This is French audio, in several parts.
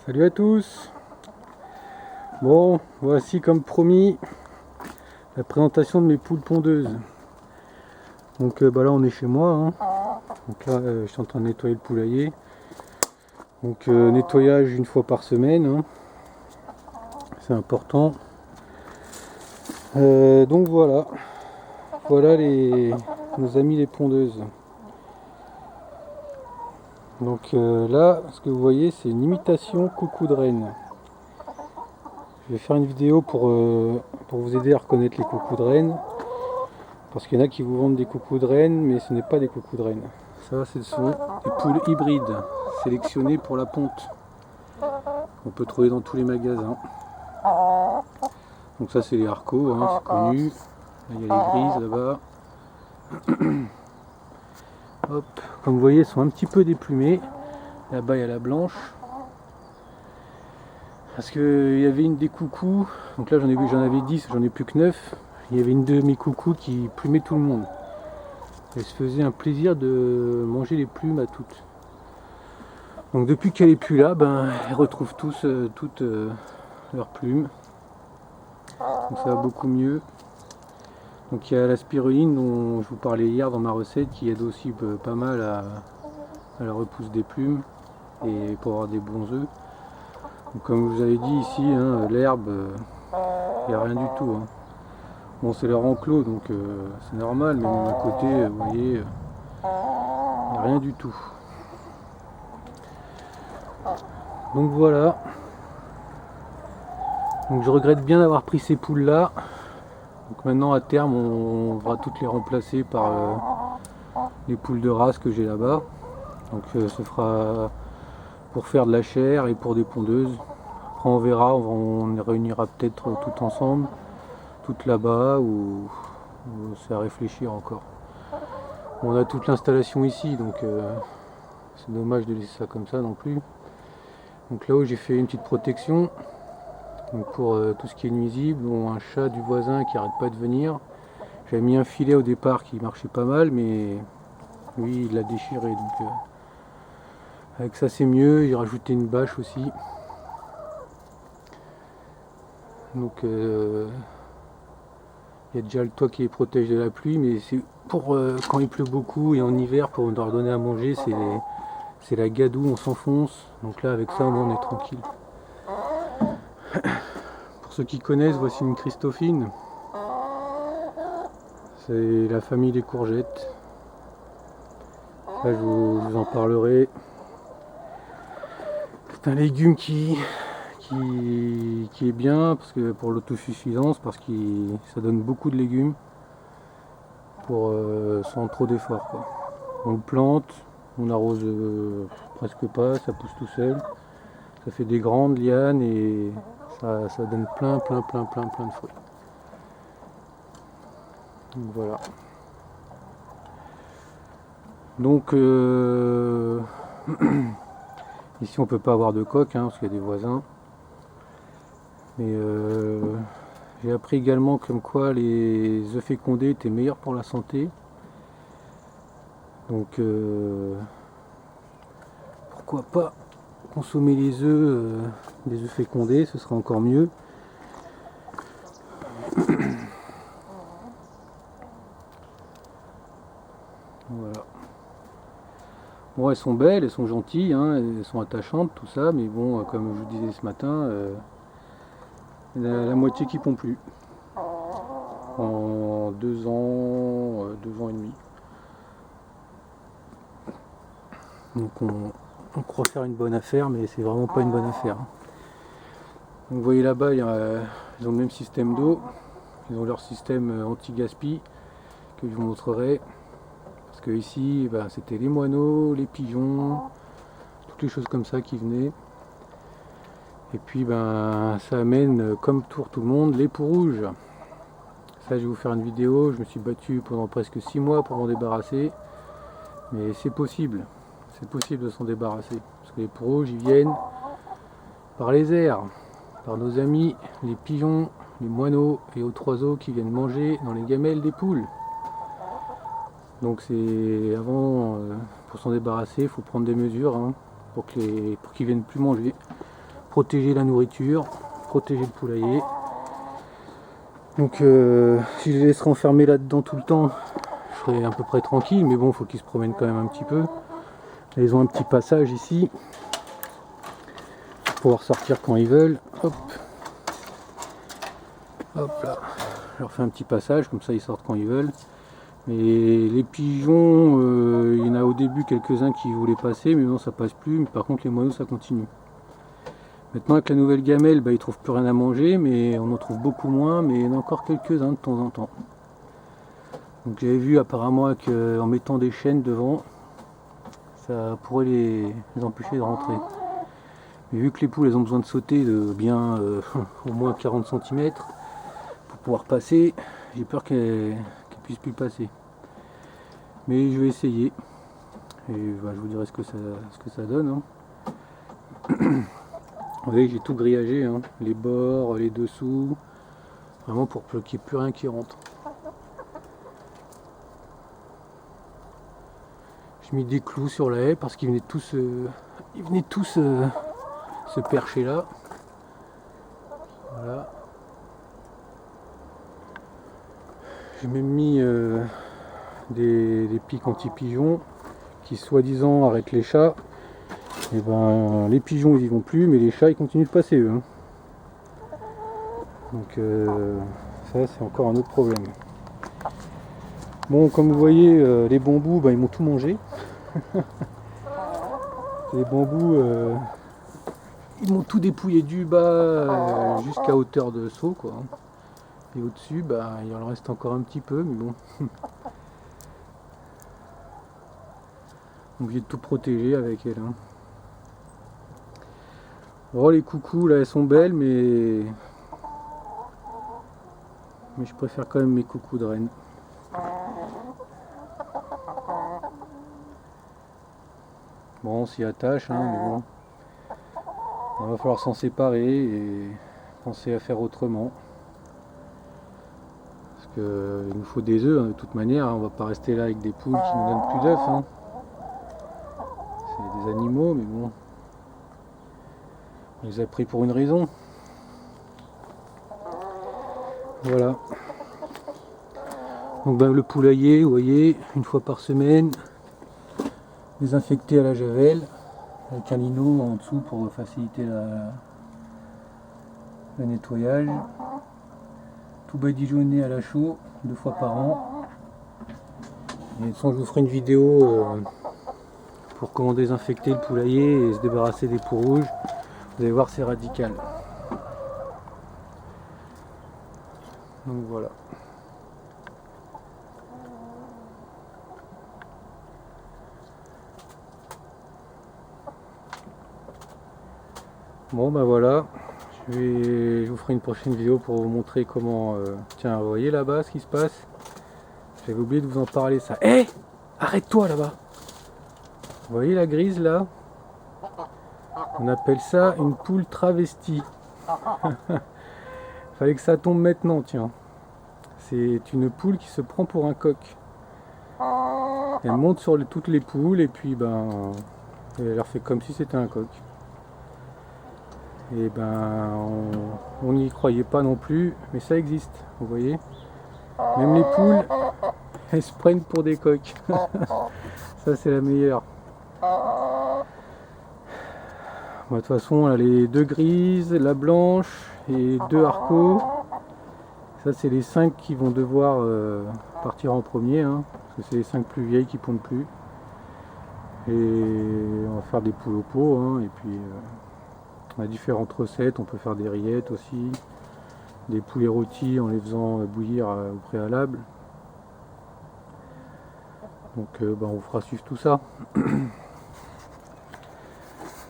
Salut à tous. Bon, voici comme promis la présentation de mes poules pondeuses. Donc là on est chez moi, hein. Donc là je suis en train de nettoyer le poulailler. Donc nettoyage une fois par semaine, hein. C'est important. Donc voilà, nos amis les pondeuses. Donc là, ce que vous voyez, c'est une imitation coucou de reine. Je vais faire une vidéo pour vous aider à reconnaître les coucous de reine. Parce qu'il y en a qui vous vendent des coucous de reine, mais ce n'est pas des coucous de reine. Ça, ce sont des poules hybrides, sélectionnées pour la ponte. On peut trouver dans tous les magasins. Donc ça, c'est les Arco, hein, c'est connu. Là, il y a les grises là-bas. Hop, comme vous voyez, elles sont un petit peu déplumées. Là-bas, il y a la blanche. Parce qu'il y avait une des coucous, donc là j'en avais 10, j'en ai plus que 9. Il y avait une de mes coucous qui plumait tout le monde. Elle se faisait un plaisir de manger les plumes à toutes. Donc depuis qu'elle est plus là, elles retrouvent toutes leurs plumes. Donc ça va beaucoup mieux. Donc il y a la spiruline dont je vous parlais hier dans ma recette qui aide aussi pas mal à la repousse des plumes et pour avoir des bons œufs. Donc comme je vous avais dit ici, hein, l'herbe, il n'y a rien du tout, hein. Bon, c'est leur enclos, donc c'est normal, mais de l'autre côté, vous voyez, il n'y a rien du tout. Donc voilà. Donc je regrette bien d'avoir pris ces poules là. Donc maintenant à terme on va toutes les remplacer par les poules de race que j'ai là-bas. Donc ce sera pour faire de la chair et pour des pondeuses. Après on verra, on les réunira peut-être toutes ensemble, toutes là-bas, ou c'est à réfléchir encore. On a toute l'installation ici, donc c'est dommage de laisser ça comme ça non plus. Donc là-haut j'ai fait une petite protection. Donc pour tout ce qui est nuisible, dont un chat du voisin qui arrête pas de venir. J'avais mis un filet au départ qui marchait pas mal, mais lui il l'a déchiré. Donc avec ça c'est mieux. J'ai rajouté une bâche aussi. Donc il y a déjà le toit qui les protège de la pluie, mais c'est pour quand il pleut beaucoup et en hiver pour leur donner à manger, c'est la gadoue, on s'enfonce. Donc là avec ça on est tranquille. Pour ceux qui connaissent, voici une Christophine. C'est la famille des courgettes. Là, je vous en parlerai. C'est un légume qui est bien parce que pour l'autosuffisance, parce que ça donne beaucoup de légumes sans trop d'efforts. On le plante, on arrose presque pas, ça pousse tout seul. Ça fait des grandes lianes et ça donne plein de fruits. Donc, voilà. Donc ici on peut pas avoir de coq, hein, parce qu'il y a des voisins. Mais j'ai appris également comme quoi les œufs fécondés étaient meilleurs pour la santé. Donc pourquoi pas consommer les œufs, des œufs fécondés, ce sera encore mieux. Voilà. Bon, elles sont belles, elles sont gentilles, hein, elles sont attachantes, tout ça, mais bon, comme je vous disais ce matin, la moitié qui pond plus. En 2 ans, 2 ans et demi. Donc on croit faire une bonne affaire, mais c'est vraiment pas une bonne affaire. Donc vous voyez là-bas, ils ont le même système d'eau. Ils ont leur système anti-gaspi que je vous montrerai. Parce que ici, c'était les moineaux, les pigeons, toutes les choses comme ça qui venaient. Et puis ça amène, comme pour tout le monde, les poux rouges. Ça, je vais vous faire une vidéo. Je me suis battu pendant presque 6 mois pour m'en débarrasser. Mais c'est possible. C'est possible de s'en débarrasser. Parce que les poux rouges, ils viennent par les airs, par nos amis, les pigeons, les moineaux et autres oiseaux qui viennent manger dans les gamelles des poules. Donc c'est avant, pour s'en débarrasser, il faut prendre des mesures, hein, pour qu'ils viennent plus manger. protéger la nourriture, protéger le poulailler. Donc si je les laisserais enfermer là-dedans tout le temps, je serais à peu près tranquille, mais bon, il faut qu'ils se promènent quand même un petit peu. Là, ils ont un petit passage ici, pour pouvoir sortir quand ils veulent. Hop, hop là, je leur fais un petit passage, comme ça ils sortent quand ils veulent. Mais les pigeons, il y en a au début quelques-uns qui voulaient passer, mais non, ça passe plus. Mais par contre, les moineaux, ça continue. Maintenant, avec la nouvelle gamelle, bah, ils ne trouvent plus rien à manger, mais on en trouve beaucoup moins, mais il y en a encore quelques-uns de temps en temps. Donc j'avais vu apparemment qu'en mettant des chaînes devant, ça pourrait les empêcher de rentrer. Mais vu que les poules, elles ont besoin de sauter de bien au moins 40 cm pour pouvoir passer, j'ai peur qu'elles puissent plus passer. Mais je vais essayer. Et bah, je vous dirai ce que ça donne. Hein. Vous voyez, j'ai tout grillagé, hein. Les bords, les dessous, vraiment pour qu'il n'y ait plus rien qui rentre. J'ai mis des clous sur la haie parce qu'ils venaient tous, se percher là. Voilà. J'ai même mis des pics anti-pigeons qui soi-disant arrêtent les chats. Et ben les pigeons ils y vont plus, mais les chats ils continuent de passer eux. Hein. Donc ça c'est encore un autre problème. Bon, comme vous voyez, les bambous ils m'ont tout mangé. Les bambous ils m'ont tout dépouillé du bas jusqu'à hauteur de saut quoi. Et au-dessus il en reste encore un petit peu, mais bon. Obligé de tout protéger avec elle. Hein. Oh, les coucous là elles sont belles, mais je préfère quand même mes coucous de reine. Bon, on s'y attache, hein, mais bon. Il va falloir s'en séparer et penser à faire autrement. Parce qu'il nous faut des œufs, hein, de toute manière, hein, on va pas rester là avec des poules qui nous donnent plus d'œufs. Hein. C'est des animaux, mais bon. On les a pris pour une raison. Voilà. Donc le poulailler, vous voyez, une fois par semaine, désinfecté à la javel, avec un lino en dessous pour faciliter le nettoyage. Tout badigeonné à la chaux, 2 fois par an. Et de toute façon, je vous ferai une vidéo pour comment désinfecter le poulailler et se débarrasser des poules rouges. Vous allez voir, c'est radical. Donc voilà. Bon voilà, je vous ferai une prochaine vidéo pour vous montrer comment... Tiens, vous voyez là-bas ce qui se passe? J'avais oublié de vous en parler ça. Hé, arrête-toi là-bas. Vous voyez la grise là? On appelle ça une poule travestie. Fallait que ça tombe maintenant, tiens. C'est une poule qui se prend pour un coq. Elle monte sur toutes les poules et puis elle leur fait comme si c'était un coq. Et on n'y croyait pas non plus, mais ça existe, vous voyez. Même les poules, elles se prennent pour des coqs. Ça c'est la meilleure. De toute façon, là, les 2 grises, la blanche et 2 harcots. Ça c'est les 5 qui vont devoir partir en premier, hein, parce que c'est les 5 plus vieilles qui pondent plus. Et on va faire des poules au pot, hein, et puis on a différentes recettes, on peut faire des rillettes aussi, des poulets rôtis en les faisant bouillir au préalable. Donc on vous fera suivre tout ça.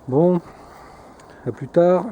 Bon, à plus tard.